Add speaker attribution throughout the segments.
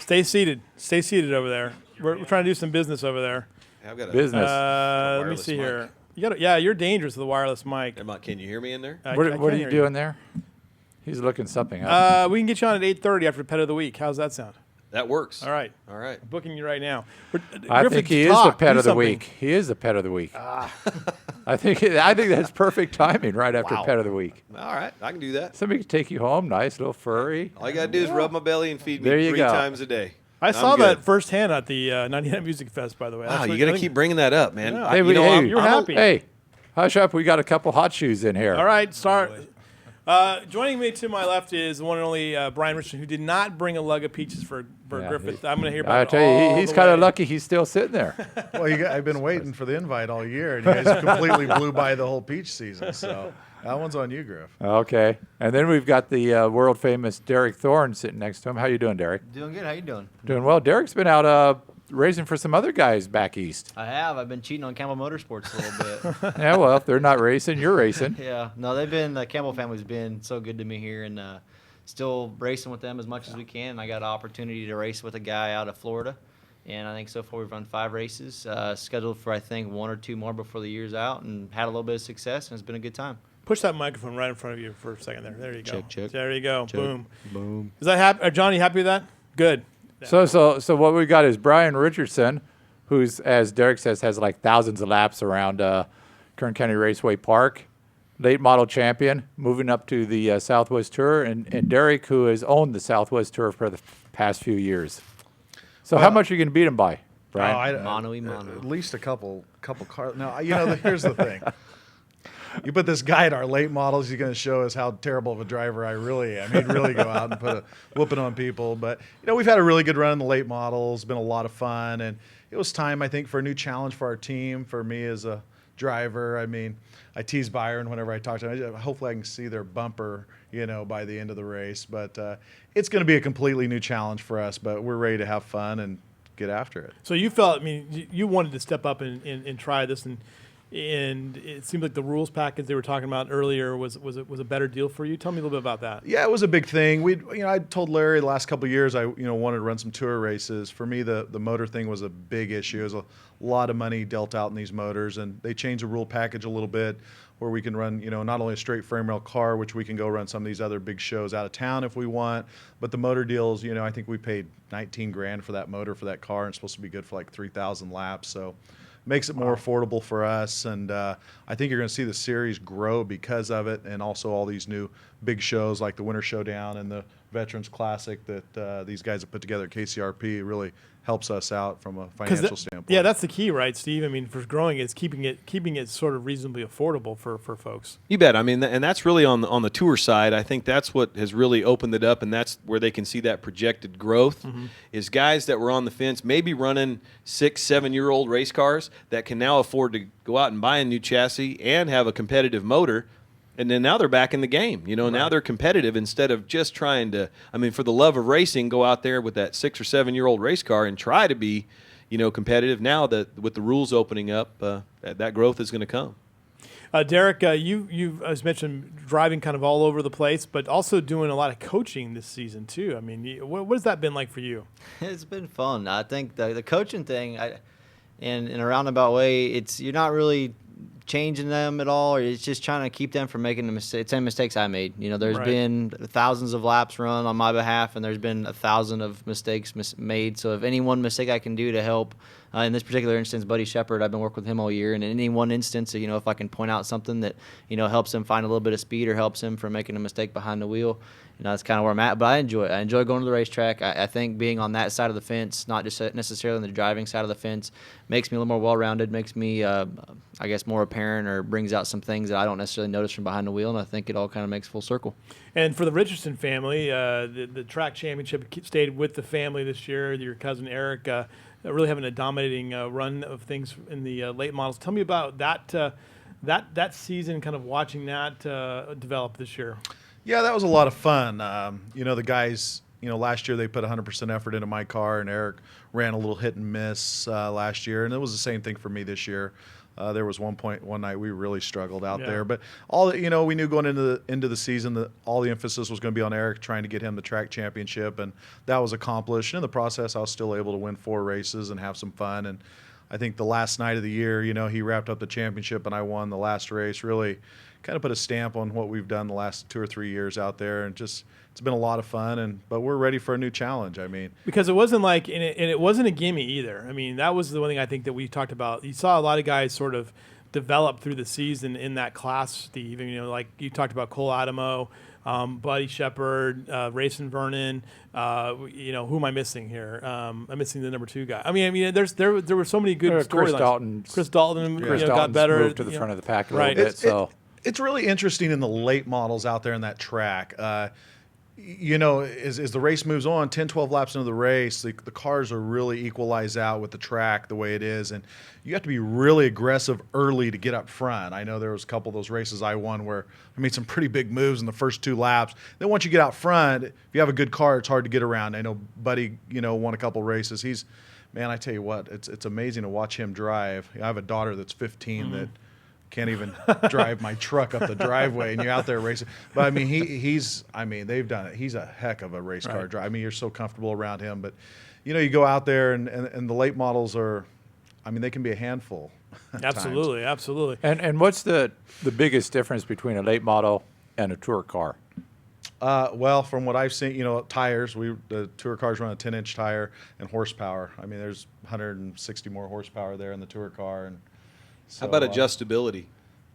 Speaker 1: Stay seated. Stay seated over there. We're trying to do some business over there.
Speaker 2: I've got
Speaker 3: Business.
Speaker 1: Let me see here. You're dangerous with the wireless mic.
Speaker 2: Can you hear me in there?
Speaker 3: What are you doing there? He's looking something up.
Speaker 1: We can get you on at 8:30 after Pet of the Week. How's that sound?
Speaker 2: That works.
Speaker 1: All right.
Speaker 2: All right.
Speaker 1: I'm booking you right now.
Speaker 3: I think he is the pet of the week. He is the pet of the week. I think that's perfect timing right after pet of the week.
Speaker 2: All right. I can do that.
Speaker 3: Somebody can take you home, nice little furry.
Speaker 2: All you got to do is rub my belly and feed me
Speaker 3: There you
Speaker 2: 3
Speaker 3: go.
Speaker 2: times a day.
Speaker 1: I saw that firsthand at the 99 Music Fest, by the way.
Speaker 2: Wow, you got to keep bringing that up, man.
Speaker 1: Yeah.
Speaker 3: Hey,
Speaker 1: you're happy.
Speaker 3: Hey, hush up. We got a couple hot shoes in here.
Speaker 1: All right, start. Joining me to my left is the one and only Brian Richardson, who did not bring a lug of peaches for Griffith. I'm going to hear about it.
Speaker 3: I tell you, he's kind of lucky he's still sitting there.
Speaker 4: Well, I've been waiting for the invite all year, and you guys completely blew by the whole peach season. So that one's on you, Griff.
Speaker 3: Okay. And then we've got the world famous Derek Thorne sitting next to him. How you doing, Derek?
Speaker 5: Doing good. How you doing?
Speaker 3: Doing well. Derek's been out racing for some other guys back east.
Speaker 5: I have. I've been cheating on Campbell Motorsports a little bit.
Speaker 3: Yeah, well, if they're not racing, you're racing.
Speaker 5: Yeah. No, the Campbell family's been so good to me here, and still racing with them as much as we can. I got an opportunity to race with a guy out of Florida, and I think so far we've run 5 races, scheduled for I think 1 or 2 more before the year's out, and had a little bit of success, and it's been a good time.
Speaker 1: Push that microphone right in front of you for a second there. There you go.
Speaker 5: Check.
Speaker 1: There you go.
Speaker 5: Check.
Speaker 1: Boom.
Speaker 5: Boom.
Speaker 1: Is that happy? Johnny, happy with that? Good.
Speaker 3: So what we got is Brian Richardson, who's, as Derek says, has like thousands of laps around Kern County Raceway Park, late model champion, moving up to the Southwest Tour, and Derek, who has owned the Southwest Tour for the past few years. So how much are you going to beat him by, Brian?
Speaker 5: Mono.
Speaker 4: At least a couple cars. No, here's the thing. You put this guy at our late models, he's going to show us how terrible of a driver I really am. He'd really go out and put a whooping on people. But, we've had a really good run in the late models. Been a lot of fun. And it was time, I think, for a new challenge for our team, for me as a driver. I mean, I tease Byron whenever I talk to him. Hopefully I can see their bumper, by the end of the race. But it's going to be a completely new challenge for us. But we're ready to have fun and get after it.
Speaker 1: So you felt, you wanted to step up and try this, and it seemed like the rules package they were talking about earlier was a better deal for you. Tell me a little bit about that.
Speaker 4: Yeah, it was a big thing. I told Larry the last couple of years I wanted to run some tour races. For me, the motor thing was a big issue. There's a lot of money dealt out in these motors, and they changed the rule package a little bit where we can run, not only a straight frame rail car, which we can go run some of these other big shows out of town if we want, but the motor deals, I think we paid $19,000 for that motor for that car, and it's supposed to be good for like 3,000 laps. So makes it more affordable for us, and I think you're going to see the series grow because of it, and also all these new big shows like the Winter Showdown and the Veterans Classic that these guys have put together at KCRP really helps us out from a financial standpoint.
Speaker 1: Yeah, that's the key, right, Steve? For growing it's keeping it sort of reasonably affordable for folks.
Speaker 2: You bet. And that's really on the tour side. I think that's what has really opened it up, and that's where they can see that projected growth is guys that were on the fence, maybe running 6-7-year-old race cars that can now afford to go out and buy a new chassis and have a competitive motor. And then now they're back in the game. Now they're competitive instead of just trying to, for the love of racing, go out there with that 6 or 7-year-old race car and try to be, competitive. Now that with the rules opening up, that growth is going to come.
Speaker 1: Derek, you as mentioned, driving kind of all over the place, but also doing a lot of coaching this season too. What has that been like for you?
Speaker 5: It's been fun. I think the coaching thing, in a roundabout way, you're not really changing them at all, or it's just trying to keep them from making the same mistakes I made. There's been thousands of laps run on my behalf, and there's been 1,000 of mistakes made. So if any one mistake I can do to help, in this particular instance, Buddy Shepard, I've been working with him all year, and in any one instance, if I can point out something that, helps him find a little bit of speed or helps him from making a mistake behind the wheel, that's kind of where I'm at. But I enjoy it. I enjoy going to the racetrack. I think being on that side of the fence, not just necessarily on the driving side of the fence, makes me a little more well-rounded, makes me, I guess, more apparent, or brings out some things that I don't necessarily notice from behind the wheel, and I think it all kind of makes full circle.
Speaker 1: And for the Richardson family, the track championship stayed with the family this year. Your cousin Eric really having a dominating run of things in the late models. Tell me about that season, kind of watching that develop this year.
Speaker 4: Yeah, that was a lot of fun. The guys, last year they put 100% effort into my car, and Eric ran a little hit and miss last year, and it was the same thing for me this year. There was one night we really struggled out
Speaker 1: Yeah.
Speaker 4: there, but we knew going into the season that all the emphasis was going to be on Eric, trying to get him the track championship, and that was accomplished. In the process, I was still able to win 4 races and have some fun. And I think the last night of the year, he wrapped up the championship and I won the last race. Really, kind of put a stamp on what we've done the last 2 or 3 years out there, and just it's been a lot of fun. But we're ready for a new challenge. I mean,
Speaker 1: because it wasn't like, and it wasn't a gimme either. I mean, that was the one thing I think that we talked about. You saw a lot of guys sort of develop through the season in that class, Steve. Like you talked about Cole Adamo, Buddy Shepard, Racing Vernon. Who am I missing here? I'm missing the number 2 guy. I mean, there were so many good storylines. Chris Dalton, got better.
Speaker 3: Moved to the front of the pack a little bit.
Speaker 4: It's really interesting in the late models out there in that track. As the race moves on, 10, 12 laps into the race, the cars are really equalized out with the track the way it is. And you have to be really aggressive early to get up front. I know there was a couple of those races I won where I made some pretty big moves in the first 2 laps. Then once you get out front, if you have a good car, it's hard to get around. I know Buddy, won a couple races. Man, I tell you what, it's amazing to watch him drive. I have a daughter that's 15 that can't even drive my truck up the driveway, and you're out there racing. But I mean, they've done it. He's a heck of a race car driver. I mean, you're so comfortable around him. But you go out there, and the late models they can be a handful.
Speaker 1: Absolutely, absolutely.
Speaker 3: And what's the biggest difference between a late model and a tour car?
Speaker 4: Well, from what I've seen, tires. The tour cars run a 10-inch tire, and horsepower. I mean, there's 160 more horsepower there in the tour car, and so,
Speaker 2: How about adjustability?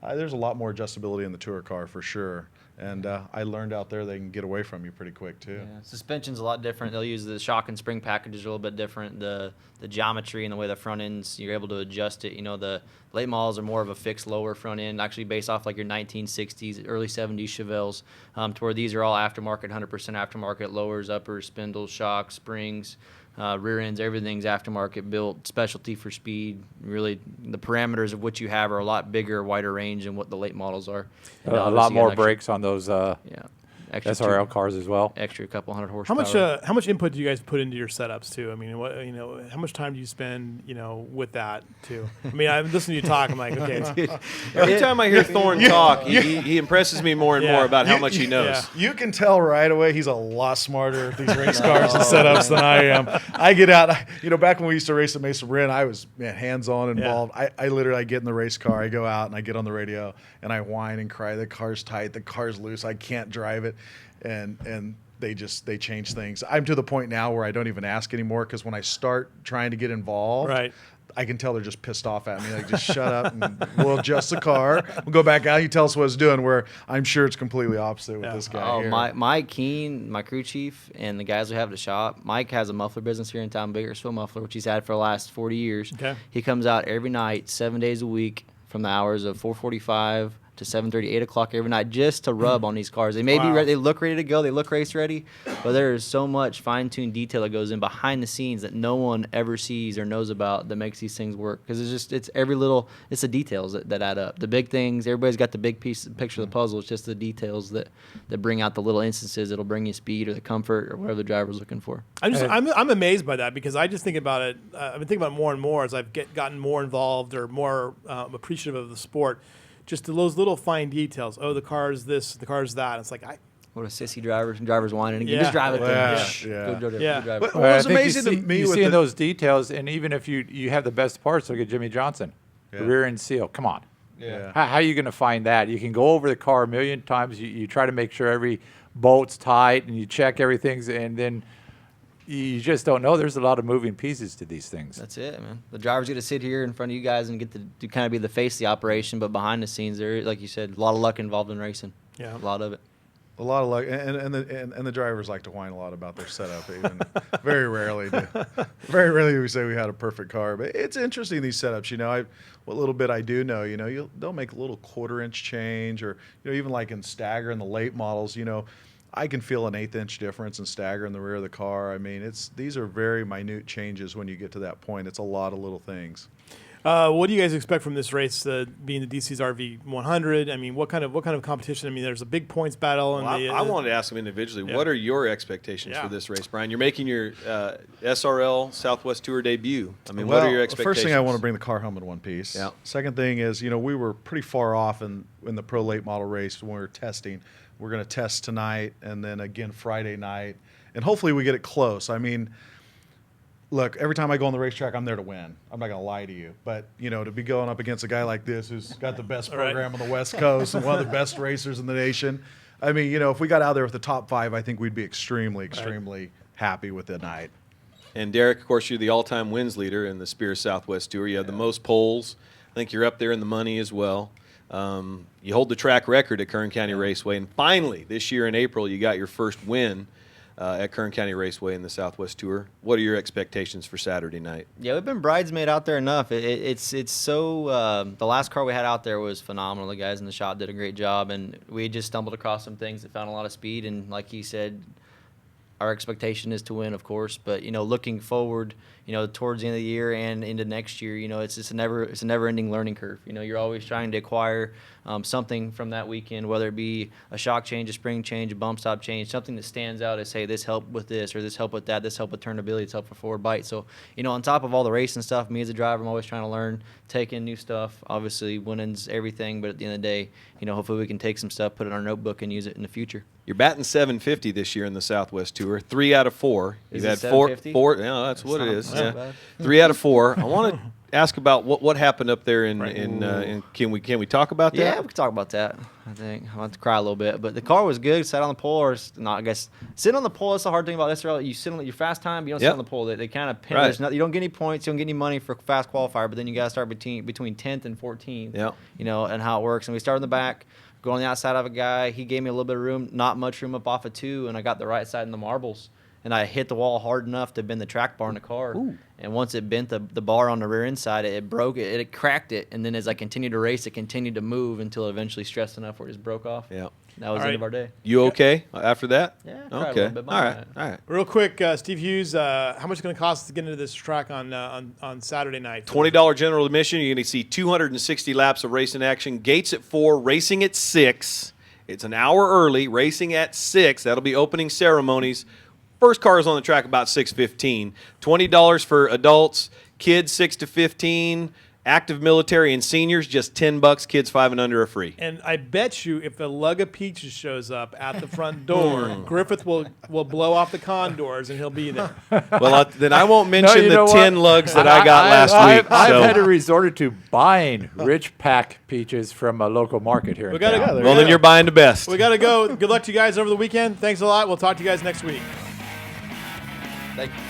Speaker 4: There's a lot more adjustability in the tour car for sure. And I learned out there they can get away from you pretty quick too.
Speaker 5: Yeah, suspension's a lot different. They'll use the shock and spring packages a little bit different. The geometry and the way the front ends, you're able to adjust it. The late models are more of a fixed lower front end, actually based off like your 1960s, early 70s Chevelles, to where these are all aftermarket, 100% aftermarket, lowers, uppers, spindles, shocks, springs. Rear ends, everything's aftermarket built, specialty for speed. Really, the parameters of what you have are a lot bigger, wider range than what the late models are.
Speaker 3: A lot more brakes on those
Speaker 5: extra
Speaker 3: SRL cars as well.
Speaker 5: Extra couple hundred horsepower.
Speaker 1: How much input do you guys put into your setups too? I mean, how much time do you spend, with that too? I mean, I'm listening to you talk. I'm like, okay.
Speaker 2: Every time I hear Thorne talk, he impresses me more and more about how much he knows.
Speaker 1: Yeah.
Speaker 4: You can tell right away he's a lot smarter at these race cars and setups than I am. I get out, back when we used to race at Mesa Marin, I was hands-on involved.
Speaker 1: Yeah.
Speaker 4: I get in the race car, I go out and I get on the radio and I whine and cry. The car's tight, the car's loose, I can't drive it, and they change things. I'm to the point now where I don't even ask anymore, because when I start trying to get involved,
Speaker 1: Right.
Speaker 4: I can tell they're just pissed off at me. Like, just shut up and we'll adjust the car. We'll go back out. You tell us what it's doing, where I'm sure it's completely opposite with this guy here.
Speaker 5: Mike Keene, my crew chief, and the guys we have at the shop. Mike has a muffler business here in town, Bakersfield Muffler, which he's had for the last 40 years.
Speaker 1: Okay.
Speaker 5: He comes out every night, 7 days a week, from the hours of 4:45 to 7:30, 8 o'clock every night, just to rub on these cars. They may be ready, they look ready to go, they look race ready, but there is so much fine-tuned detail that goes in behind the scenes that no one ever sees or knows about that makes these things work. Because it's the details that add up. The big things, everybody's got the big picture of the puzzle. It's just the details that bring out the little instances that'll bring you speed or the comfort or whatever the driver's looking for.
Speaker 1: I'm amazed by that, because I just think about it. I've been thinking about it more and more as I've gotten more involved or more appreciative of the sport. Just those little fine details. Oh, the car is this, the car is that. It's like,
Speaker 5: what a sissy driver's whining. You just drive it there. Go drive it.
Speaker 4: But what was amazing to me
Speaker 3: you
Speaker 4: with
Speaker 3: see in those details, and even if you have the best parts, look at Jimmy Johnson, the rear end seal. Come on.
Speaker 4: Yeah.
Speaker 3: How are you going to find that? You can go over the car a million times. You try to make sure every bolt's tight, and you check everything, and then you just don't know. There's a lot of moving pieces to these things.
Speaker 5: That's it, man. The drivers get to sit here in front of you guys and get to kind of be the face of the operation, but behind the scenes, there, like you said, a lot of luck involved in racing.
Speaker 1: Yeah.
Speaker 5: A lot of it.
Speaker 4: A lot of luck, and the drivers like to whine a lot about their setup. Even very rarely do we say we had a perfect car. But it's interesting, these setups. What little bit I do know, they'll make a little quarter-inch change, or even like in stagger in the late models. I can feel an 1/8 inch difference in stagger in the rear of the car. I mean, these are very minute changes when you get to that point. It's a lot of little things.
Speaker 1: What do you guys expect from this race, being the DC's RV 100? I mean, what kind of competition? I mean, there's a big points battle.
Speaker 2: Well, I wanted to ask them individually.
Speaker 1: Yeah.
Speaker 2: What are your expectations for this race, Brian? You're making your SRL Southwest Tour debut. I mean, what are your expectations?
Speaker 4: First thing, I want to bring the car home in one piece.
Speaker 2: Yeah.
Speaker 4: Second thing is, we were pretty far off in the pro late model race when we were testing. We're going to test tonight and then again Friday night, and hopefully we get it close. I mean, look, every time I go on the racetrack, I'm there to win. I'm not going to lie to you. But, to be going up against a guy like this who's got the best program on the West Coast and one of the best racers in the nation, I mean, if we got out there with the top 5, I think we'd be extremely happy with the night.
Speaker 2: And Derek, of course, you're the all-time wins leader in the Spears Southwest Tour. You have the most poles. I think you're up there in the money as well. You hold the track record at Kern County Raceway. And finally, this year in April, you got your first win at Kern County Raceway in the Southwest Tour. What are your expectations for Saturday night?
Speaker 5: Yeah, we've been bridesmaid out there enough. It's so the last car we had out there was phenomenal. The guys in the shop did a great job, and we just stumbled across some things that found a lot of speed. And like he said, our expectation is to win, of course. But looking forward, towards the end of the year and into next year, it's just a never-ending learning curve. You're always trying to acquire something from that weekend, whether it be a shock change, a spring change, a bump stop change, something that stands out as, hey, this helped with this, or this helped with that, this helped with turnability, this helped with forward bite. So, on top of all the racing stuff, me as a driver, I'm always trying to learn, take in new stuff. Obviously, winning's everything, but at the end of the day, hopefully we can take some stuff, put it in our notebook, and use it in the future.
Speaker 2: You're batting 750 this year in the Southwest Tour. 3 out of 4.
Speaker 5: Is
Speaker 2: You've
Speaker 5: it
Speaker 2: had
Speaker 5: 750?
Speaker 2: four. Yeah, that's what it is.
Speaker 5: Not
Speaker 2: Yeah.
Speaker 5: bad.
Speaker 2: 3 out of 4. I want to ask about what happened up there in can we talk about that?
Speaker 5: Yeah, we can talk about that. I think I'll have to cry a little bit, but the car was good. Sat on the pole, or not? I guess sitting on the pole. That's the hard thing about this. You sit on your fast time, but you don't sit on the pole. They kind of pin.
Speaker 2: Right.
Speaker 5: There's you don't get any points. You don't get any money for fast qualifier, but then you got to start between 10th and 14th.
Speaker 2: Yeah.
Speaker 5: And how it works. And we started in the back, go on the outside of a guy. He gave me a little bit of room, not much room up off of 2, and I got the right side in the marbles. And I hit the wall hard enough to bend the track bar in the car. Ooh. And once it bent the bar on the rear end side, it broke it. It cracked it. And then as I continued to race, it continued to move until it eventually stressed enough where it just broke off.
Speaker 2: Yeah.
Speaker 5: That was the end of our day.
Speaker 2: You okay after that?
Speaker 5: Yeah. I cried a
Speaker 2: Okay.
Speaker 5: little bit
Speaker 2: All
Speaker 5: behind
Speaker 2: right.
Speaker 5: that.
Speaker 2: All right.
Speaker 1: Real quick, Steve Hughes, how much is it going to cost to get into this track on Saturday night?
Speaker 2: $20 general admission. You're going to see 260 laps of racing action. Gates at 4, racing at 6. It's an hour early, racing at 6. That'll be opening ceremonies. First car is on the track about 6:15. $20 for adults, kids 6 to 15, active military and seniors just $10. Kids 5 and under are free.
Speaker 1: And I bet you, if the lug of peaches shows up at the front door, Griffith will blow off the condors and he'll be there.
Speaker 2: Well, then I won't mention
Speaker 3: you
Speaker 2: the
Speaker 3: know
Speaker 2: 10
Speaker 3: what?
Speaker 2: lugs that I got last week.
Speaker 3: I've
Speaker 2: so.
Speaker 3: had to resort to buying rich pack peaches from a local market here.
Speaker 1: We gotta
Speaker 3: in town.
Speaker 1: go.
Speaker 2: Well, then you're buying the best.
Speaker 1: We got to go. Good luck to you guys over the weekend. Thanks a lot. We'll talk to you guys next week.
Speaker 5: Thank you.